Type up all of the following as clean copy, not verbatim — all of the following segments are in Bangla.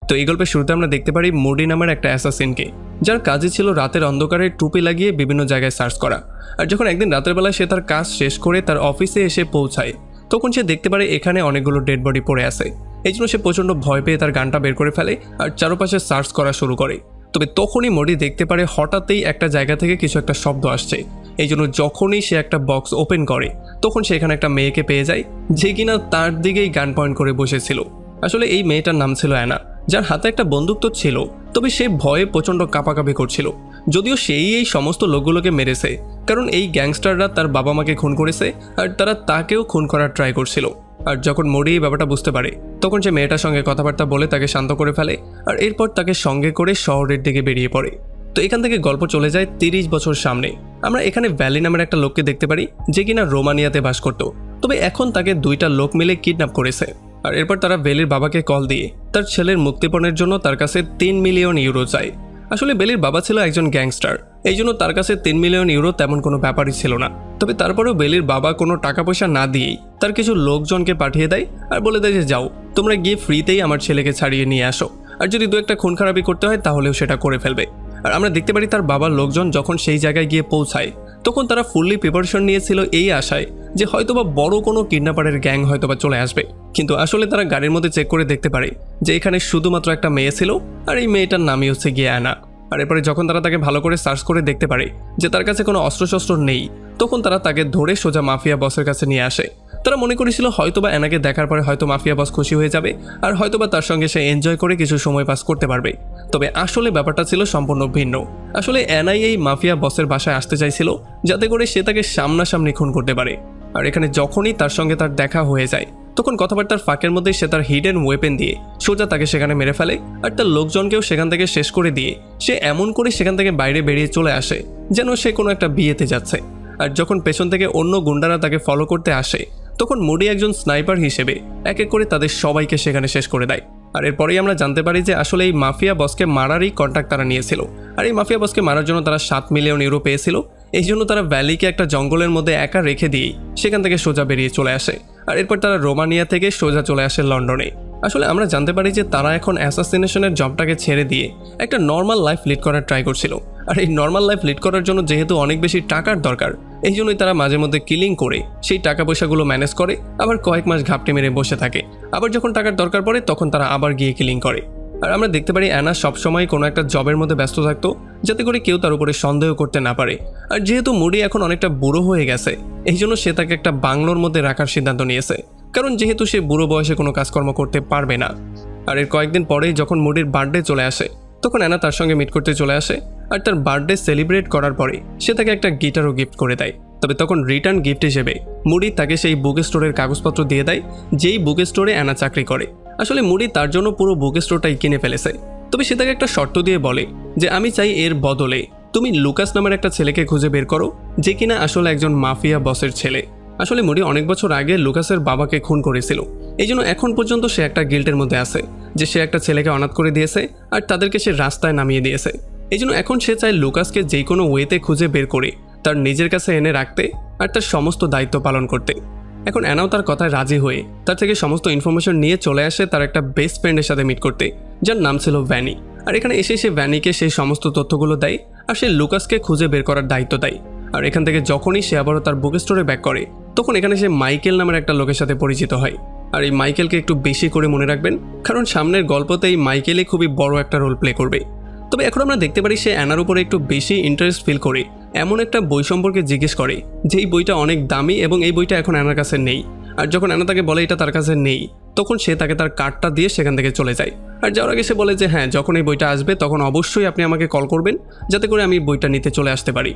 তো এই গল্পের শুরুতে আমরা দেখতে পারি মুডি নামের একটা অ্যাসাসিনকে, যার কাজই ছিল রাতের অন্ধকারে টুপি লাগিয়ে বিভিন্ন জায়গায় সার্চ করা। আর যখন একদিন রাতের বেলায় সে তার কাজ শেষ করে তার অফিসে এসে পৌঁছায়, তখন সে দেখতে পারে এখানে অনেকগুলো ডেড বডি পড়ে আছে। এই জন্য সে প্রচণ্ড ভয় পেয়ে তার গানটা বের করে ফেলে আর চারপাশে সার্চ করা শুরু করে। তবে তখনই মুডি দেখতে পারে হঠাৎই একটা জায়গা থেকে কিছু একটা শব্দ আসছে। এই জন্য যখনই সে একটা বক্স ওপেন করে, তখন সে এখানে একটা মেয়েকে পেয়ে যায়, যে কিনা তার দিকেই গান পয়েন্ট করে বসেছিল। আসলে এই মেয়েটার নাম ছিল অ্যানা, যার হাতে একটা বন্দুক তো ছিল, তবে সে ভয়ে প্রচণ্ড কাঁপাকাঁপি করছিল। যদিও সেই এই সমস্ত লোকগুলোকে মেরেছে, কারণ এই গ্যাংস্টাররা তার বাবা মাকে খুন করেছে আর তারা তাকেও খুন করার ট্রাই করছিল। আর যখন মুডি এই ব্যাপারটা বুঝতে পারে, তখন সে মেয়েটার সঙ্গে কথাবার্তা বলে তাকে শান্ত করে ফেলে আর এরপর তাকে সঙ্গে করে শহরের দিকে বেরিয়ে পড়ে। তো এখান থেকে গল্প চলে যায় 30 বছর সামনে। আমরা এখানে ভ্যালি নামের একটা লোককে দেখতে পারি, যে কিনা রোমানিয়াতে বাস করত। তবে এখন তাকে 2টা লোক মিলে কিডন্যাপ করেছে। আর এরপর তারা বেলির বাবাকে কল দিয়ে তার ছেলের মুক্তিপণের জন্য তার কাছে 3 মিলিয়ন ইউরো চায়। আসলে বেলির বাবা ছিল একজন গ্যাংস্টার, এই জন্য তার কাছে 3 মিলিয়ন ইউরো তেমন কোনো ব্যাপারই ছিল না। তবে তারপরেও বেলির বাবা কোনো টাকা পয়সা না দিয়েই তার কিছু লোকজনকে পাঠিয়ে দেয় আর বলে দেয় যে যাও, তোমরা গিয়ে ফ্রিতেই আমার ছেলেকে ছাড়িয়ে নিয়ে আসো, আর যদি 2-1টা খুন খারাপি করতে হয় তাহলেও সেটা করে ফেলবে। আর আমরা দেখতে পারি তার বাবার লোকজন যখন সেই জায়গায় গিয়ে পৌঁছায়, তখন তারা ফুললি প্রিপারেশন নিয়েছিল এই আশায় যে হয়তোবা বড় কোনো কিডন্যাপারের গ্যাং হয়তোবা চলে আসবে। কিন্তু আসলে তারা গাড়ির মধ্যে চেক করে দেখতে পারে যে এখানে শুধুমাত্র একটা মেয়ে ছিল, আর এই মেয়েটার নামই হচ্ছে গিয়ে অ্যানা। আর এরপরে যখন তারা তাকে ভালো করে সার্চ করে দেখতে পারে যে তার কাছে কোনো অস্ত্রশস্ত্র নেই, তখন তারা তাকে ধরে সোজা মাফিয়া বসের কাছে নিয়ে আসে। তারা মনে করেছিল হয়তোবা অ্যানাকে দেখার পরে হয়তো মাফিয়া বস খুশি হয়ে যাবে আর হয়তোবা তার সঙ্গে সে এনজয় করে কিছু সময় পাস করতে পারবে। তবে আসলে ব্যাপারটা ছিল সম্পূর্ণ ভিন্ন। আসলে অ্যানাই এই মাফিয়া বসের বাসায় আসতে চাইছিল যাতে করে সে তাকে সামনাসামনি খুন করতে পারে। আর এখানে যখনই তার সঙ্গে তার দেখা হয়ে যায়, তখন কথাবার্তার ফাঁকের মধ্যে সে তার হিডেন ওয়েপেন দিয়ে সোজা তাকে সেখানে মেরে ফেলে আর তার লোকজনকেও সেখান থেকে শেষ করে দিয়ে সে এমন করে সেখান থেকে বাইরে বেরিয়ে চলে আসে যেন সে কোনো একটা বিয়েতে যাচ্ছে। আর যখন পেছন থেকে অন্য গুন্ডারা তাকে ফলো করতে আসে, তখন মুডি একজন স্নাইপার হিসেবে এক এক করে তাদের সবাইকে সেখানে শেষ করে দেয়। আর এরপরেই আমরা জানতে পারি যে আসলে এই মাফিয়া বসকে মারারই কন্ট্রাক্ট তারা নিয়েছিল। আর এই মাফিয়া বসকে মারার জন্য তারা 7 মিলিয়ন ইউরো পেয়েছিল। এই জন্য তারা ভ্যালিকে একটা জঙ্গলের মধ্যে একা রেখে দিয়েই সেখান থেকে সোজা বেরিয়ে চলে আসে। আর এরপর তারা রোমানিয়া থেকে সোজা চলে আসে লন্ডনে। আসলে আমরা জানতে পারি যে তারা এখন অ্যাসাসিনেশনের জবটাকে ছেড়ে দিয়ে একটা নর্মাল লাইফ লিড করার ট্রাই করছিল। আর এই নর্মাল লাইফ লিড করার জন্য যেহেতু অনেক বেশি টাকার দরকার, এই জন্যই তারা মাঝে মধ্যে কিলিং করে সেই টাকা পয়সাগুলো ম্যানেজ করে, আবার কয়েক মাস ঘাপটি মেরে বসে থাকে। আবার যখন টাকার দরকার পড়ে তখন তারা আবার গিয়ে কিলিং করে। আর আমরা দেখতে পারি অ্যানা সবসময় কোনো একটা জবের মধ্যে ব্যস্ত থাকতো, যাতে করে কেউ তার উপরে সন্দেহ করতে না পারে। আর যেহেতু মুডি এখন অনেকটা বুড়ো হয়ে গেছে, এই জন্য সে তাকে একটা বাংলোর মধ্যে রাখার সিদ্ধান্ত নিয়েছে, কারণ যেহেতু সে বুড়ো বয়সে কোনো কাজকর্ম করতে পারবে না। আর এর কয়েকদিন পরেই যখন মুডির বার্থডে চলে আসে, তখন অ্যানা তার সঙ্গে মিট করতে চলে আসে। আর তার বার্থডে সেলিব্রেট করার পরে সে তাকে একটা গিটারও গিফট করে দেয়। তবে তখন রিটার্ন গিফট হিসেবে মুডি তাকে সেই বুক স্টোরের কাগজপত্র দিয়ে দেয়, যেই বুক স্টোরে অ্যানা চাকরি করে। আসলে মুডি তার জন্য পুরো বুক স্টোরটাই কিনে ফেলেছে। তবে সে তাকে একটা শর্ত দিয়ে বলে যে আমি চাই এর বদলে তুমি লুকাস নামের একটা ছেলেকে খুঁজে বের করো, যে কিনা আসলে একজন মাফিয়া বসের ছেলে। আসলে মুডি অনেক বছর আগে লুকাসের বাবাকে খুন করেছিল, এই জন্য এখন পর্যন্ত সে একটা গিল্টের মধ্যে আছে যে সে একটা ছেলেকে অনাথ করে দিয়েছে আর তাদেরকে সে রাস্তায় নামিয়ে দিয়েছে। এই জন্য এখন সে চায় লুকাসকে যে কোনো ওয়েতে খুঁজে বের করে তার নিজের কাছে এনে রাখতে আর তার সমস্ত দায়িত্ব পালন করতে। এখন অ্যানাও তার কথায় রাজি হয়ে তার থেকে সমস্ত ইনফরমেশন নিয়ে চলে আসে তার একটা বেস্ট ফ্রেন্ডের সাথে মিট করতে, যার নাম ছিল ভ্যানি। আর এখানে এসে সে ভ্যানিকে সেই সমস্ত তথ্যগুলো দেয় আর সে লুকাসকে খুঁজে বের করার দায়িত্ব দেয়। আর এখান থেকে যখনই সে আবারও তার বুক স্টোরে ব্যাক করে, তখন এখানে সে মাইকেল নামের একটা লোকের সাথে পরিচিত হয়। আর এই মাইকেলকে একটু বেশি করে মনে রাখবেন, কারণ সামনের গল্পতে এই মাইকেলই খুবই বড় একটা রোল প্লে করবে। তবে এখন আমরা দেখতে পারি সে অ্যানার উপরে একটু বেশি ইন্টারেস্ট ফিল করে এমন একটা বই সম্পর্কে জিজ্ঞেস করে যেই বইটা অনেক দামি এবং এই বইটা এখন অ্যানার কাছে নেই। আর যখন অ্যানা তাকে বলে এটা তার কাছে নেই, তখন সে তাকে তার কার্ডটা দিয়ে সেখান থেকে চলে যায়। আর যাওয়ার আগে সে বলে যে হ্যাঁ, যখন এই বইটা আসবে তখন অবশ্যই আপনি আমাকে কল করবেন, যাতে করে আমি বইটা নিতে চলে আসতে পারি।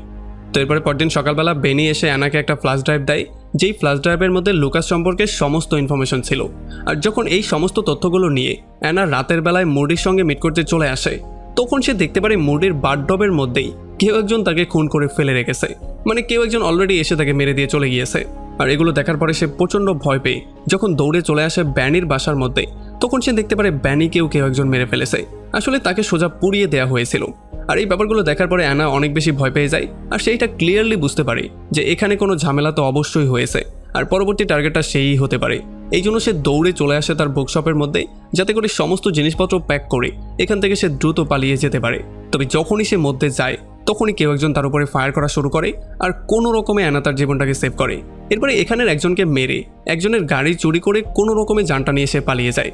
তো এরপরে পরদিন সকালবেলা বেনি এসে অ্যানাকে একটা ফ্ল্যাশ ড্রাইভ দেয়, যেই ফ্ল্যাশ ড্রাইভের মধ্যে লুকাস সম্পর্কে সমস্ত ইনফরমেশন ছিল। আর যখন এই সমস্ত তথ্যগুলো নিয়ে অ্যানা রাতের বেলায় মুডির সঙ্গে মিট করতে চলে আসে, তখন সে দেখতে পারে মুডির বাথটবের মধ্যেই কেউ একজন তাকে খুন করে ফেলে রেখেছে, মানে কেউ একজন অলরেডি এসে তাকে মেরে দিয়ে চলে গিয়েছে। আর এগুলো দেখার পরে সে প্রচণ্ড ভয় পেয়ে যখন দৌড়ে চলে আসে ব্যানির বাসার মধ্যে, তখন সে দেখতে পারে ব্যানিকেও কেউ একজন মেরে ফেলেছে। আসলে তাকে সোজা পুড়িয়ে দেওয়া হয়েছিল। আর এই ব্যাপারগুলো দেখার পরে অ্যানা অনেক বেশি ভয় পেয়ে যায় আর সেইটা ক্লিয়ারলি বুঝতে পারে যে এখানে কোনো ঝামেলা তো অবশ্যই হয়েছে আর পরবর্তী টার্গেটটা সেই হতে পারে। এই জন্য সে দৌড়ে চলে আসে তার বুকশপের মধ্যে, যাতে করে সমস্ত জিনিসপত্র প্যাক করে এখান থেকে সে দ্রুত পালিয়ে যেতে পারে। তবে যখনই সে মধ্যে যায় তখনই কেউ একজন তার উপরে ফায়ার করা শুরু করে আর কোনো রকমে অ্যানা তার জীবনটাকে সেভ করে। এরপরে এখানের একজনকে মেরে একজনের গাড়ি চুরি করে কোনো রকমে জানটা নিয়ে সে পালিয়ে যায়।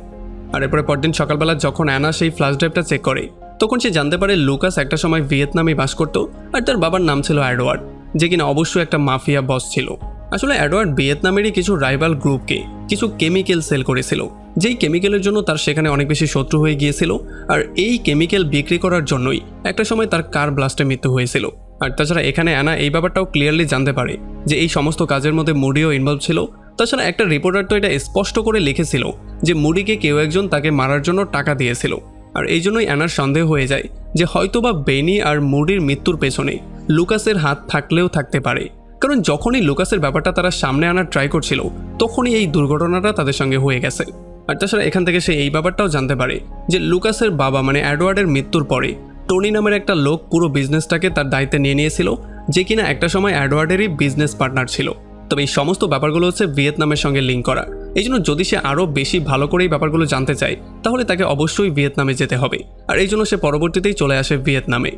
আর এরপরে পরদিন সকালবেলা যখন অ্যানা সেই ফ্ল্যাশ ড্রাইভটা চেক করে তখন সে জানতে পারে লুকাস একটা সময় ভিয়েতনামে বাস করত আর তার বাবার নাম ছিল এডওয়ার্ড, যে কিনা অবশ্যই একটা মাফিয়া বস ছিল। আসলে এডওয়ার্ড ভিয়েতনামেরই কিছু রাইভাল গ্রুপকে কিছু কেমিক্যাল সেল করেছিল, যেই কেমিক্যালের জন্য তার সেখানে অনেক বেশি শত্রু হয়ে গিয়েছিল। আর এই কেমিক্যাল বিক্রি করার জন্যই একটা সময় তার কার ব্লাস্টে মৃত্যু হয়েছিল। আর তাছাড়া এখানে অ্যানা এই ব্যাপারটাও ক্লিয়ারলি জানতে পারে যে এই সমস্ত কাজের মধ্যে মুডিও ইনভলভ ছিল। তাছাড়া একটা রিপোর্টার তো এটা স্পষ্ট করে লিখেছিল যে মুডিকে কেউ একজন তাকে মারার জন্য টাকা দিয়েছিল। আর এই জন্যই অ্যানার সন্দেহ হয়ে যায় যে হয়তোবা বেনি আর মুডির মৃত্যুর পেছনে লুকাসের হাত থাকলেও থাকতে পারে, কারণ যখনই লুকাসের ব্যাপারটা তারা সামনে আনার ট্রাই করছিল তখনই এই দুর্ঘটনাটা তাদের সঙ্গে হয়ে গেছে। আর তাছাড়া এখান থেকে সে এই ব্যাপারটাও জানতে পারে যে লুকাসের বাবা মানে এডওয়ার্ডের মৃত্যুর পরে টনি নামের একটা লোক পুরো বিজনেসটাকে তার দায়িত্বে নিয়ে নিয়েছিল, যে কিনা একটা সময় এডওয়ার্ডেরই বিজনেস পার্টনার ছিল। তবে এই সমস্ত ব্যাপারগুলো হচ্ছে ভিয়েতনামের সঙ্গে লিঙ্ক করা। এই জন্য যদি সে আরও বেশি ভালো করে এই ব্যাপারগুলো জানতে চায় তাহলে তাকে অবশ্যই ভিয়েতনামে যেতে হবে। আর এই জন্য সে পরবর্তীতেই চলে আসে ভিয়েতনামে।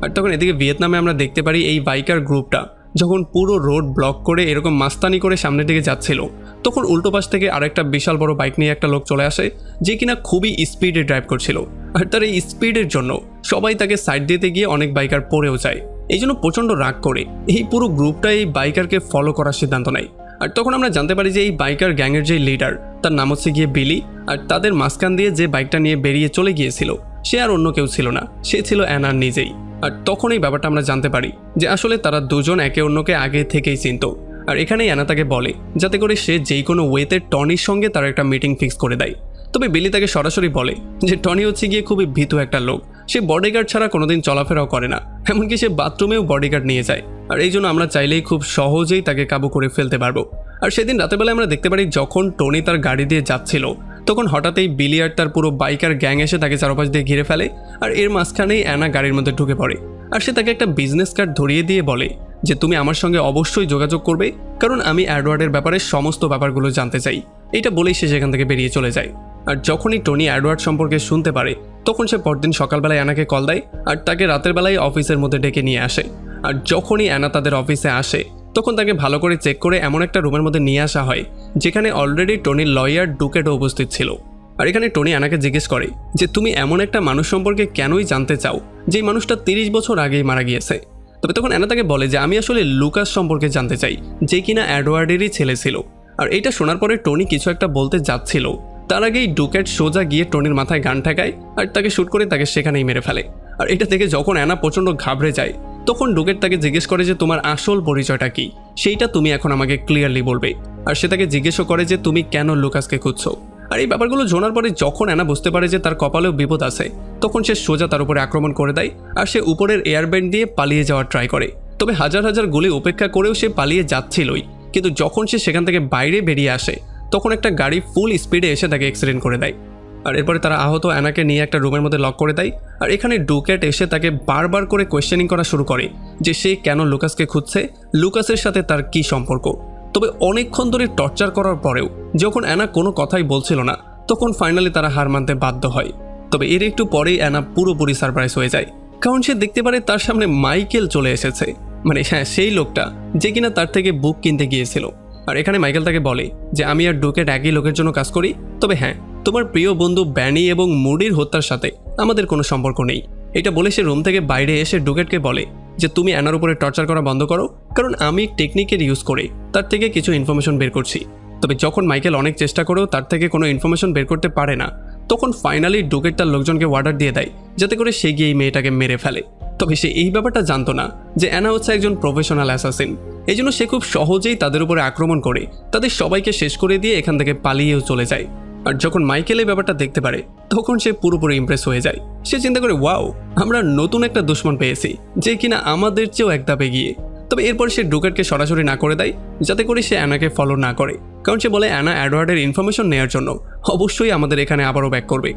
আর তখন এদিকে ভিয়েতনামে আমরা দেখতে পারি এই বাইকার গ্রুপটা যখন পুরো রোড ব্লক করে এরকম মাস্তানি করে সামনের দিকে যাচ্ছিল তখন উল্টো পাশ থেকে আরেকটা বিশাল বড় বাইক নিয়ে একটা লোক চলে আসে, যে কিনা খুবই স্পিডে ড্রাইভ করছিল। আর তার এই স্পিডের জন্য সবাই তাকে সাইড দিতে গিয়ে অনেক বাইকার পড়েও যায়। এই জন্য প্রচণ্ড রাগ করে এই পুরো গ্রুপটা এই বাইকারকে ফলো করার সিদ্ধান্ত নেয়। আর তখন আমরা জানতে পারি যে এই বাইকার গ্যাংয়ের যে লিডার তার নাম হচ্ছে গিয়ে বিলি। আর তাদের মাঝখান দিয়ে যে বাইকটা নিয়ে বেরিয়ে চলে গিয়েছিল সে আর অন্য কেউ ছিল না, সে ছিল অ্যানা নিজেই। আর তখন এই ব্যাপারটা আমরা জানতে পারি যে আসলে তারা দুজন একে অন্যকে আগে থেকেই চিনত। আর এখানেই অ্যানা তাকে বলে যাতে করে সে যেই কোনো ওয়েতে টনির সঙ্গে তার একটা মিটিং ফিক্স করে দেয়। তবে বিলি তাকে সরাসরি বলে যে টনি হচ্ছে গিয়ে খুবই ভীতু একটা লোক, সে বডিগার্ড ছাড়া কোনোদিন চলাফেরাও করে না, এমনকি সে বাথরুমেও বডিগার্ড নিয়ে যায়। আর এই জন্য আমরা চাইলেই খুব সহজেই তাকে কাবু করে ফেলতে পারবো। আর সেদিন রাতেবেলায় আমরা দেখতে পারি যখন টনি তার গাড়ি দিয়ে যাচ্ছিল তখন হঠাৎই বিলি আর তার পুরো বাইকার গ্যাং এসে তাকে চারপাশ দিয়ে ঘিরে ফেলে। আর এর মাঝখানেই অ্যানা গাড়ির মধ্যে ঢুকে পড়ে। আর সে তাকে একটা বিজনেস কার্ড ধরিয়ে দিয়ে বলে যে তুমি আমার সঙ্গে অবশ্যই যোগাযোগ করবে, কারণ আমি এডওয়ার্ডের ব্যাপারে সমস্ত ব্যাপারগুলো জানতে চাই। এটা বলেই সে সেখান থেকে বেরিয়ে চলে যায়। আর যখনই টনি এডওয়ার্ড সম্পর্কে শুনতে পারে তখন সে পরদিন সকালবেলায় অ্যানাকে কল দেয় আর তাকে রাতের বেলায় অফিসের মধ্যে ডেকে নিয়ে আসে। আর যখনই অ্যানা তাদের অফিসে আসে তখন তাকে ভালো করে চেক করে এমন একটা রুমের মধ্যে নিয়ে আসা হয় যেখানে অলরেডি টনির লয়ার ডুকেটও উপস্থিত ছিল। আর এখানে টনি অ্যানাকে জিজ্ঞেস করে যে তুমি এমন একটা মানুষ সম্পর্কে কেনই জানতে চাও যেই মানুষটা 30 বছর আগেই মারা গিয়েছে। তবে তখন অ্যানা তাকে বলে যে আমি আসলে লুকাস সম্পর্কে জানতে চাই, যে কিনা এডওয়ার্ডেরই ছেলে ছিল। আর এটা শোনার পরে টনি কিছু একটা বলতে যাচ্ছিল তার আগেই ডুকেট সোজা গিয়ে টনির মাথায় গান ঠেকায় আর তাকে শ্যুট করে তাকে সেখানেই মেরে ফেলে। আর এটা থেকে যখন অ্যানা প্রচণ্ড ঘাবড়ে যায় তখন ডুকেট তাকে জিজ্ঞেস করে যে তোমার আসল পরিচয়টা কি, সেইটা তুমি এখন আমাকে ক্লিয়ারলি বলবে। আর সে তাকে জিজ্ঞেসও করে যে তুমি কেন লুকাসকে খুঁজছো। আর এই ব্যাপারগুলো জানার পরে যখন অ্যানা বুঝতে পারে যে তার কপালেও বিপদ আছে তখন সে সোজা তার উপরে আক্রমণ করে দেয় আর সে উপরের এয়ারব্যান্ড দিয়ে পালিয়ে যাওয়ার ট্রাই করে। তবে হাজার হাজার গুলি উপেক্ষা করেও সে পালিয়ে যাচ্ছিলই, কিন্তু যখন সে সেখান থেকে বাইরে বেরিয়ে আসে তখন একটা গাড়ি ফুল স্পিডে এসে তাকে অ্যাক্সিডেন্ট করে দেয়। আর এরপরে তারা আহত অ্যানাকে নিয়ে একটা রুমের মধ্যে লক করে দেয়। আর এখানে ডুকেট এসে তাকে বারবার করে কোয়েশ্চেনিং করা শুরু করে যে সে কেন লুকাসকে খুঁজছে, লুকাসের সাথে তার কি সম্পর্ক। তবে অনেকক্ষণ ধরে টর্চার করার পরেও যখন অ্যানা কোনো কথাই বলছিল না তখন ফাইনালি তারা হার মানতে বাধ্য হয়। তবে এর একটু পরেই অ্যানা পুরোপুরি সারপ্রাইজ হয়ে যায়, কারণ সে দেখতে পারে তার সামনে মাইকেল চলে এসেছে, মানে হ্যাঁ সেই লোকটা যে কিনা তার থেকে বুক কিনতে গিয়েছিল। আর এখানে মাইকেল তাকে বলে যে আমি আর ডুকেট একই লোকের জন্য কাজ করি, তবে হ্যাঁ তোমার প্রিয় বন্ধু ব্যানি এবং মুডির হত্যার সাথে আমাদের কোনো সম্পর্ক নেই। এটা বলে সে রুম থেকে বাইরে এসে ডুকেটকে বলে যে তুমি অ্যানার উপরে টর্চার করা বন্ধ করো, কারণ আমি টেকনিকের ইউজ করে তার থেকে কিছু ইনফরমেশন বের করছি। তবে যখন মাইকেল অনেক চেষ্টা করেও তার থেকে কোনো ইনফরমেশন বের করতে পারে না তখন ফাইনালি ডুকেট তার লোকজনকে অর্ডার দিয়ে দেয় যাতে করে সে গিয়ে এই মেয়েটাকে মেরে ফেলে। তবে সে এই ব্যাপারটা জানতো না যে অ্যানা হচ্ছে একজন প্রফেশনাল অ্যাসাসিন। এই জন্য সে খুব সহজেই তাদের উপরে আক্রমণ করে তাদের সবাইকে শেষ করে দিয়ে এখান থেকে পালিয়েও চলে যায়। আর যখন মাইকেল এই ব্যাপারটা দেখতে পারে তখন সে পুরোপুরি ইমপ্রেস হয়ে যায়। সে চিন্তা করে ওয়াও, আমরা নতুন একটা দুশ্মন পেয়েছি যে কিনা আমাদের চেয়েও এক ধাপ এগিয়ে। তবে এরপর সে ডুকেটকে সরাসরি না করে দেয় যাতে করে সে অ্যানাকে ফলো না করে, কারণ সে বলে অ্যানা এডওয়ার্ডের ইনফরমেশন নেওয়ার জন্য অবশ্যই আমাদের এখানে আবারও ব্যাক করবে।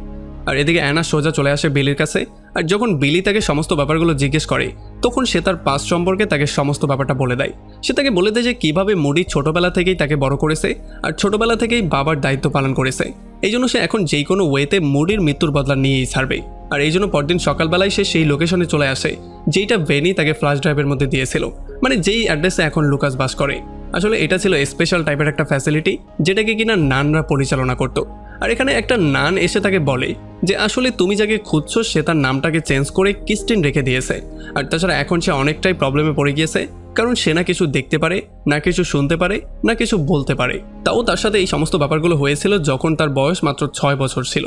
আর এদিকে অ্যানা সোজা চলে আসে বিলির কাছে। আর যখন বিলি তাকে সমস্ত ব্যাপারগুলো জিজ্ঞেস করে তখন সে তার পাস্ট সম্পর্কে তাকে সমস্ত ব্যাপারটা বলে দেয়। সে তাকে বলে দেয় যে কীভাবে মুডি ছোটোবেলা থেকেই তাকে বড় করেছে আর ছোটোবেলা থেকেই বাবার দায়িত্ব পালন করেছে। এই জন্য সে এখন যেই কোনো ওয়েতে মুডির মৃত্যুর বদলা নিয়েই ছাড়বে। আর এই জন্য পরদিন সকালবেলায় সে সেই লোকেশনে চলে আসে যেইটা ভেনি তাকে ফ্ল্যাশ ড্রাইভের মধ্যে দিয়েছিল, মানে যেই অ্যাড্রেসে এখন লুকাস বাস করে। আসলে এটা ছিল স্পেশাল টাইপের একটা ফ্যাসিলিটি যেটাকে কিনা নানরা পরিচালনা করতো। আর এখানে একটা নান এসে তাকে বলে যে আসলে তুমি যাকে খুঁজছো সে তার নামটাকে চেঞ্জ করে ক্রিস্টিন রেখে দিয়েছে। আর তাছাড়া এখন সে অনেকটাই প্রবলেমে পড়ে গিয়েছে, কারণ সে না কিছু দেখতে পারে, না কিছু শুনতে পারে, না কিছু বলতে পারে। তাও তার সাথে এই সমস্ত ব্যাপারগুলো হয়েছিল যখন তার বয়স মাত্র 6 বছর ছিল।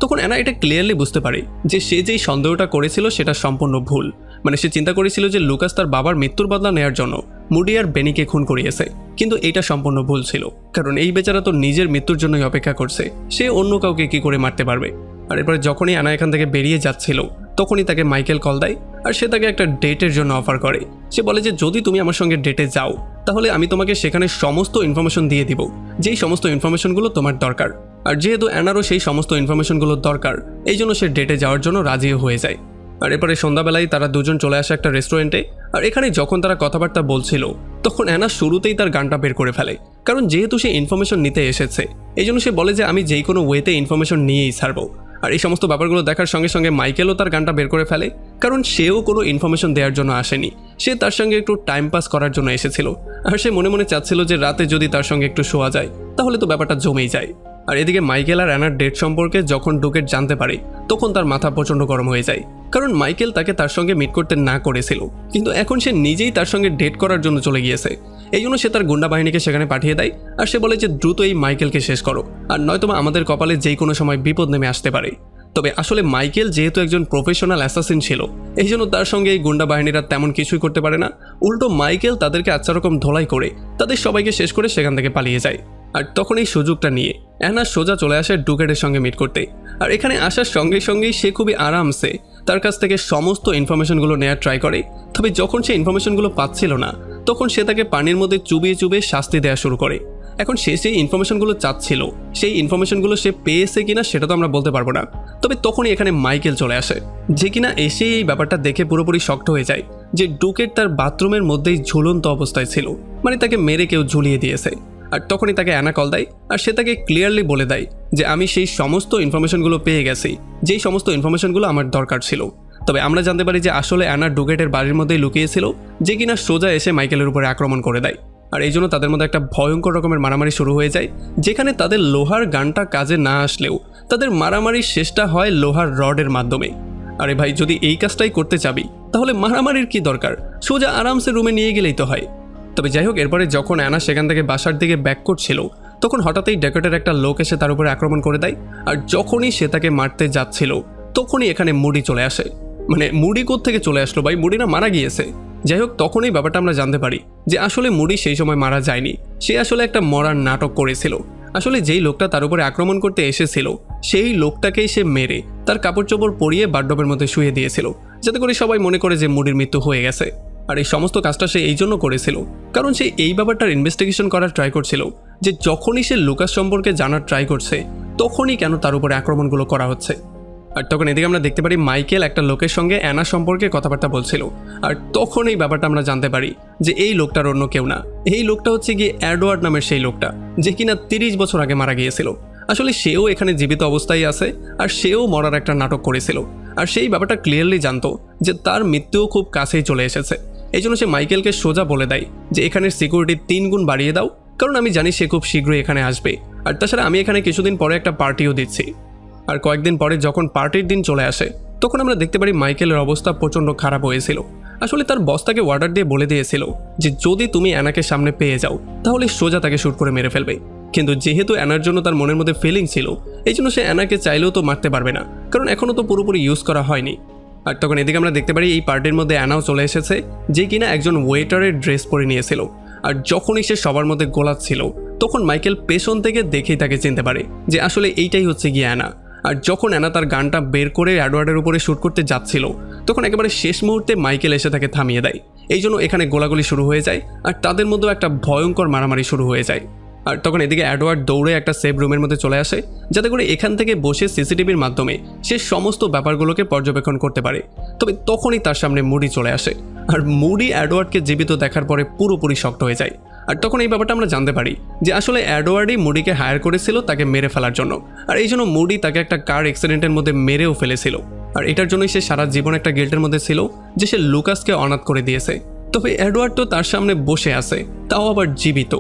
তখন অ্যানা এটা ক্লিয়ারলি বুঝতে পারে যে সে যেই সন্দেহটা করেছিল সেটা সম্পূর্ণ ভুল। মানে সে চিন্তা করেছিল যে লুকাস তার বাবার মৃত্যুর বদলা নেওয়ার জন্য মুডি আর বেনিকে খুন করিয়েছে, কিন্তু এটা সম্পূর্ণ ভুল ছিল। কারণ এই বেচারা তো নিজের মৃত্যুর জন্যই অপেক্ষা করছে, সে অন্য কাউকে কি করে মারতে পারবে। আর এরপরে যখনই অ্যানা এখান থেকে বেরিয়ে যাচ্ছিল তখনই তাকে মাইকেল কল দেয় আর সে তাকে একটা ডেটের জন্য অফার করে। সে বলে যে যদি তুমি আমার সঙ্গে ডেটে যাও তাহলে আমি তোমাকে সেখানে সমস্ত ইনফরমেশন দিয়ে দিব, যেই সমস্ত ইনফরমেশনগুলো তোমার দরকার। আর যেহেতু অ্যানারও সেই সমস্ত ইনফরমেশনগুলোর দরকার, এই জন্য সে ডেটে যাওয়ার জন্য রাজিও হয়ে যায়। আর এরপরে সন্ধ্যাবেলায় তারা দুজন চলে আসে একটা রেস্টুরেন্টে। আর এখানে যখন তারা কথাবার্তা বলছিল তখন অ্যানা শুরুতেই তার গানটা বের করে ফেলে, কারণ যেহেতু সে ইনফরমেশন নিতে এসেছে এই জন্য সে বলে যে আমি যেই কোনো ওয়েতে ইনফরমেশন নিয়েই ছাড়বো। আর এই সমস্ত ব্যাপারগুলো দেখার সঙ্গে সঙ্গে মাইকেলও তার গানটা বের করে ফেলে, কারণ সেও কোনো ইনফরমেশন দেওয়ার জন্য আসেনি, সে তার সঙ্গে একটু টাইম পাস করার জন্য এসেছিল। আর সে মনে মনে চাচ্ছিল যে রাতে যদি তার সঙ্গে একটু শোয়া যায় তাহলে তো ব্যাপারটা জমেই যায়। আর এদিকে মাইকেল আর অ্যানার ডেট সম্পর্কে যখন ডুকেট জানতে পারে তখন তার মাথা প্রচণ্ড গরম হয়ে যায়, কারণ মাইকেল তাকে তার সঙ্গে মিট করতে না করেছিল, কিন্তু এখন সে নিজেই তার সঙ্গে ডেট করার জন্য চলে গিয়েছে। এই জন্য সে তার গুন্ডা বাহিনীকে সেখানে পাঠিয়ে দেয় আর সে বলে যে দ্রুত এই মাইকেলকে শেষ করো, আর নয়তোবা আমাদের কপালে যেই কোনো সময় বিপদ নেমে আসতে পারে। তবে আসলে মাইকেল যেহেতু একজন প্রফেশনাল অ্যাসাসিন ছিল এই জন্য তার সঙ্গে এই গুন্ডা বাহিনীরা তেমন কিছুই করতে পারে না। উল্টো মাইকেল তাদেরকে আচ্ছা রকম ধোলাই করে তাদের সবাইকে শেষ করে সেখান থেকে পালিয়ে যায়। আর তখন এই সুযোগটা নিয়ে অ্যানা সোজা চলে আসে ডুকেটের সঙ্গে মিট করতে। আর এখানে আসার সঙ্গে সঙ্গেই সে খুবই আরামসে তার কাছ থেকে সমস্ত ইনফরমেশনগুলো নেওয়ার ট্রাই করে। তবে যখন সে ইনফরমেশনগুলো পাচ্ছিল না তখন সে তাকে পানির মধ্যে চুবিয়ে চুবিয়ে শাস্তি দেওয়া শুরু করে। এখন সে সেই ইনফরমেশনগুলো চাচ্ছিল, সেই ইনফরমেশনগুলো সে পেয়েছে কিনা সেটা তো আমরা বলতে পারবো না। তবে তখনই এখানে মাইকেল চলে আসে, যে কিনা এসে এই ব্যাপারটা দেখে পুরোপুরি শক্ট হয়ে যায় যে ডুকেট তার বাথরুমের মধ্যেই ঝুলন্ত অবস্থায় ছিল, মানে তাকে মেরে কেউ ঝুলিয়ে দিয়েছে। আর তখনই তাকে অ্যানা কল দেয় আর সে তাকে ক্লিয়ারলি বলে দেয় যে আমি সেই সমস্ত ইনফরমেশনগুলো পেয়ে গেছি, যেই সমস্ত ইনফরমেশনগুলো আমার দরকার ছিল। তবে আমরা জানতে পারি যে আসলে অ্যানা ডুকেটের বাড়ির মধ্যেই লুকিয়েছিল, যে কিনা সোজা এসে মাইকেলের উপরে আক্রমণ করে দেয়। আর এই জন্য তাদের মধ্যে একটা ভয়ঙ্কর রকমের মারামারি শুরু হয়ে যায়, যেখানে তাদের লোহার গানটা কাজে না আসলেও তাদের মারামারির শেষটা হয় লোহার রডের মাধ্যমে। আরে ভাই, যদি এই কাজটাই করতে চাবি তাহলে মারামারির কি দরকার, সোজা আরামসে রুমে নিয়ে গেলেই তো হয়। তবে যাই হোক, এরপরে যখন অ্যানা সেখান থেকে বাসার দিকে ব্যাক করছিল তখন হঠাৎই ডেকটের একটা লোক এসে তার উপরে আক্রমণ করে দেয়। আর যখনই সে তাকে মারতে যাচ্ছিল তখনই এখানে মুডি চলে আসে। মানে মুডি কোত্থেকে চলে আসলো ভাই, মুডি না মারা গিয়েছে। যাই হোক, তখনই ব্যাপারটা আমরা জানতে পারি যে আসলে মুডি সেই সময় মারা যায়নি, সে আসলে একটা মরার নাটক করেছিল। আসলে যেই লোকটা তার উপরে আক্রমণ করতে এসেছিল সেই লোকটাকেই সে মেরে তার কাপড় চোপড় পরিয়ে বাথটবের মধ্যে শুয়ে দিয়েছিল, যাতে করে সবাই মনে করে যে মুডির মৃত্যু হয়ে গেছে। আর এই সমস্ত কাজটা সে এই জন্য করেছিল কারণ সে এই ব্যাপারটার ইনভেস্টিগেশন করার ট্রাই করছিল যে যখনই সে লুকাস সম্পর্কে জানার ট্রাই করছে তখনই কেন তার উপরে আক্রমণগুলো করা হচ্ছে। আর তখন এদিকে আমরা দেখতে পারি মাইকেল একটা লোকের সঙ্গে অ্যানা সম্পর্কে কথাবার্তা বলছিল। আর তখন এই ব্যাপারটা আমরা জানতে পারি যে এই লোকটার অন্য কেউ না, এই লোকটা হচ্ছে গিয়ে এডওয়ার্ড নামের সেই লোকটা যে কিনা 30 বছর আগে মারা গিয়েছিল। আসলে সেও এখানে জীবিত অবস্থায় আছে আর সেও মরার একটা নাটক করেছিল। আর সেই ব্যাপারটা ক্লিয়ারলি জানতো যে তার মৃত্যুও খুব কাছেই চলে এসেছে। এই জন্য সে মাইকেলকে সোজা বলে দেয় যে এখানের সিকিউরিটি 3 গুণ বাড়িয়ে দাও, কারণ আমি জানি সে খুব শীঘ্রই এখানে আসবে। আর তাছাড়া আমি এখানে কিছুদিন পরে একটা পার্টিও দিচ্ছি। আর কয়েকদিন পরে যখন পার্টির দিন চলে আসে তখন আমরা দেখতে পারি মাইকেলের অবস্থা প্রচণ্ড খারাপ হয়েছিল। আসলে তার বস তাকে অর্ডার দিয়ে বলে দিয়েছিল যে যদি তুমি অ্যানাকে সামনে পেয়ে যাও তাহলে সোজা তাকে শ্যুট করে মেরে ফেলবে। কিন্তু যেহেতু অ্যানার জন্য তার মনের মধ্যে ফিলিং ছিল এই জন্য সে অ্যানাকে চাইলেও তো মারতে পারবে না, কারণ এখনও তো পুরোপুরি ইউজ করা হয়নি। আর তখন এদিকে আমরা দেখতে পারি এই পার্টির মধ্যে অ্যানাও চলে এসেছে, যে কিনা একজন ওয়েটারের ড্রেস পরে নিয়েছিল। আর যখনই সে সবার মধ্যে গোলাচ্ছিল তখন মাইকেল পেছন থেকে দেখেই তাকে চিনতে পারে যে আসলে এইটাই হচ্ছে গিয়ে অ্যানা। আর যখন অ্যানা তার গানটা বের করে এডওয়ার্ডের উপরে শ্যুট করতে যাচ্ছিল তখন একেবারে শেষ মুহূর্তে মাইকেল এসে তাকে থামিয়ে দেয়। এই জন্য এখানে গোলাগুলি শুরু হয়ে যায় আর তাদের মধ্যেও একটা ভয়ঙ্কর মারামারি শুরু হয়ে যায়। আর তখন এদিকে এডওয়ার্ড দৌড়ে একটা সেফ রুমের মধ্যে চলে আসে, যাতে করে এখান থেকে বসে সিসিটিভির মাধ্যমে সে সমস্ত ব্যাপারগুলোকে পর্যবেক্ষণ করতে পারে। তবে তখনই তার সামনে মুডি চলে আসে, আর মুডি এডওয়ার্ডকে জীবিত দেখার পরে পুরোপুরি শক্ত হয়ে যায়। আর তখন এই ব্যাপারটা আমরা জানতে পারি যে আসলে এডওয়ার্ডই মুডিকে হায়ার করেছিল তাকে মেরে ফেলার জন্য, আর এই জন্য মুডি তাকে একটা কার অ্যাক্সিডেন্টের মধ্যে মেরেও ফেলেছিল। আর এটার জন্যই সে সারা জীবন একটা গিল্টের মধ্যে ছিল যে সে লুকাসকে অনাথ করে দিয়েছে। তবে এডওয়ার্ড তো তার সামনে বসে আছে, তাও আবার জীবিত।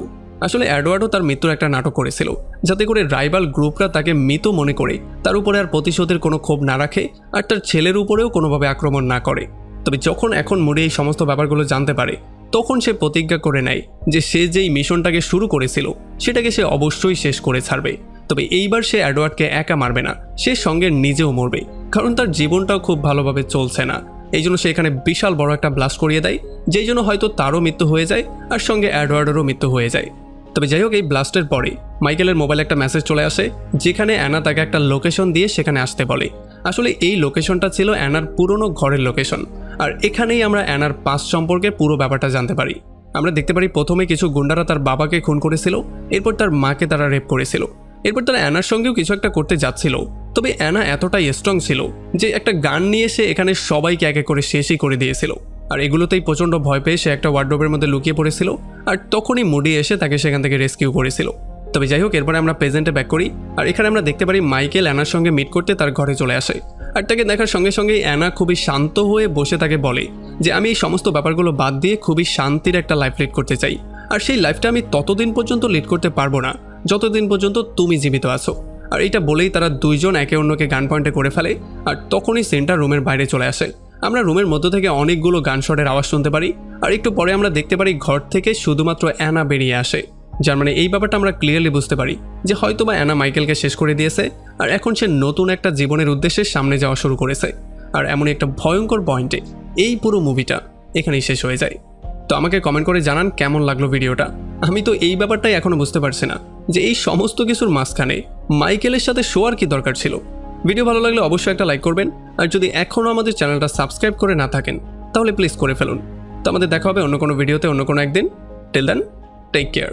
আসলে এডওয়ার্ডও তার মৃত্যুর একটা নাটক করেছিল, যাতে করে রাইভাল গ্রুপরা তাকে মৃত মনে করে তার উপরে আর প্রতিশোধের কোনো ক্ষোভ না রাখে আর তার ছেলের উপরেও কোনোভাবে আক্রমণ না করে। তবে যখন এখন মুডি এই সমস্ত ব্যাপারগুলো জানতে পারে, তখন সে প্রতিজ্ঞা করে নেয় যে সে যেই মিশনটাকে শুরু করেছিল সেটাকে সে অবশ্যই শেষ করে ছাড়বে। তবে এইবার সে এডওয়ার্ডকে একা মারবে না, সে সঙ্গে নিজেও মরবে, কারণ তার জীবনটাও খুব ভালোভাবে চলছে না। এই জন্য সে এখানে বিশাল বড় একটা ব্লাস্ট করিয়ে দেয়, যেই জন্য হয়তো তারও মৃত্যু হয়ে যায় আর সঙ্গে এডওয়ার্ডেরও মৃত্যু হয়ে যায়। তবে যাই হোক, এই ব্লাস্টের পরে মাইকেলের মোবাইলে একটা মেসেজ চলে আসে, যেখানে অ্যানা তাকে একটা লোকেশন দিয়ে সেখানে আসতে বলে। আসলে এই লোকেশনটা ছিল অ্যানার পুরনো ঘরের লোকেশন, আর এখানেই আমরা অ্যানার পাস্ট সম্পর্কে পুরো ব্যাপারটা জানতে পারি। আমরা দেখতে পারি প্রথমে কিছু গুন্ডারা তার বাবাকে খুন করেছিল, এরপর তার মাকে তারা রেপ করেছিল, এরপর তারা অ্যানার সঙ্গেও কিছু একটা করতে যাচ্ছিল। তবে অ্যানা এতটাই স্ট্রং ছিল যে একটা গান নিয়ে সে এখানে সবাইকে এক এক করে শেষই করে দিয়েছিল। আর এগুলোতেই প্রচণ্ড ভয় পেয়ে সে একটা ওয়ার্ডরোবের মধ্যে লুকিয়ে পড়েছিল, আর তখনই মুডি এসে তাকে সেখান থেকে রেস্কিউ করেছিল। তবে যাই হোক, এরপরে আমরা প্রেজেন্টে ব্যাক করি, আর এখানে আমরা দেখতে পারি মাইকেল অ্যানার সঙ্গে মিট করতে তার ঘরে চলে আসে। আর তাকে দেখার সঙ্গে সঙ্গেই অ্যানা খুবই শান্ত হয়ে বসে তাকে বলে যে আমি এই সমস্ত ব্যাপারগুলো বাদ দিয়ে খুবই শান্তির একটা লাইফ লিড করতে চাই, আর সেই লাইফটা আমি ততদিন পর্যন্ত লিড করতে পারবো না যতদিন পর্যন্ত তুমি জীবিত আছো। আর এটা বলেই তারা দুইজন একে অন্যকে গান পয়েন্টে করে ফেলে, আর তখনই সেন্টার রুমের বাইরে চলে আসে। আমরা রুমের মধ্য থেকে অনেকগুলো গানশটের আওয়াজ শুনতে পারি, আর একটু পরে আমরা দেখতে পারি ঘর থেকে শুধুমাত্র অ্যানা বেরিয়ে আসে। যার মানে এই ব্যাপারটা আমরা ক্লিয়ারলি বুঝতে পারি যে হয়তোবা অ্যানা মাইকেলকে শেষ করে দিয়েছে, আর এখন সে নতুন একটা জীবনের উদ্দেশ্যে সামনে যাওয়া শুরু করেছে। আর এমন একটা ভয়ঙ্কর পয়েন্টে এই পুরো মুভিটা এখানেই শেষ হয়ে যায়। তো আমাকে কমেন্ট করে জানান কেমন লাগলো ভিডিওটা। আমি তো এই ব্যাপারটাই এখনও বুঝতে পারছি না যে এই সমস্ত কিছুর মাঝখানে মাইকেলের সাথে শোয়ার কি দরকার ছিল। ভিডিও ভালো লাগলে অবশ্যই একটা লাইক করবেন, আর যদি এখনও আমাদের চ্যানেলটা সাবস্ক্রাইব করে না থাকেন তাহলে প্লিজ করে ফেলুন। তো আমাদের দেখা হবে অন্য কোনো ভিডিওতে অন্য কোনো একদিন। Till then, take care.